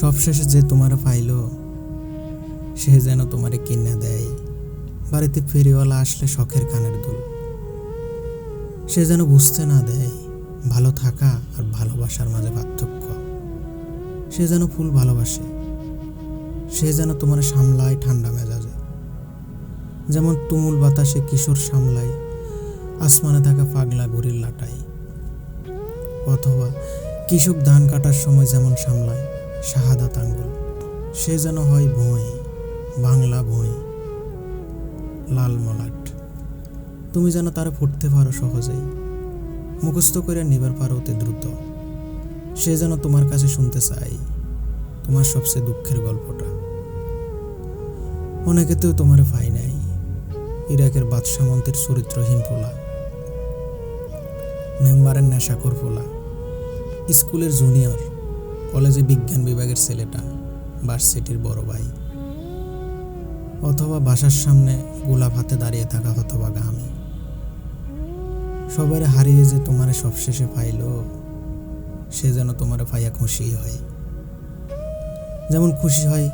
সবশেষে যে তোমার পাইল সে যেন তোমারে কিনে দেয় বাড়িতে ফেরিওয়ালা আসলে শখের কানের দুল। সে যেন বুঝতে না দেয় ভালো থাকা আর ভালোবাসার মাঝে পার্থক্য। সে যেন ফুল ভালোবাসে, সে যেন তোমার সামলায় ঠান্ডা মেজাজে, যেমন তুমুল বাতাসে কিশোর সামলায় আসমানে থাকা পাগলা ঘুড়ির লাটাই। অথবা কৃষক ধান কাটার সময় যেমন সামলায় শাহাদাত আঙ্গুল। সে যেন হয় ভোঁয়, বাংলা ভোঁয়, লাল মলাট। তুমি যেন তারা ফুটতে পারো সহজেই, মুখস্থ করে নিবার পারো অতি দ্রুত। সে যেন তোমার কাছে শুনতে চাই তোমার সবচেয়ে দুঃখের গল্পটা। অনেকে তো তোমার ভাই নাই, ইরাকের বাদশামন্তের চরিত্রহীন পোলা, মেম্বারের নেশাখোর পোলা, স্কুলের জুনিয়র, কলেজে বিজ্ঞান বিভাগের ছেলেটা, ভার্সিটির বড় ভাই, অথবা বাসার সামনে গোলাপ হাতে দাঁড়িয়ে থাকা হতভাগা আমি। সবাই হারিয়ে যে তোমারে সবশেষে পাইল সে যেন তোমারে পাইয়া খুশি হয়, যেমন খুশি হয়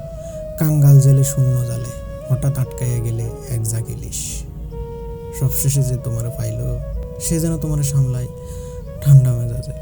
কাঙ্গাল জেলে শূন্য জালে হঠাৎ আটকাইয়া গেলে এক জাগ ইলিশ। সবশেষে যে তোমারে পাইল সে যেন তোমারে সামলায় ঠান্ডা মেজাজে,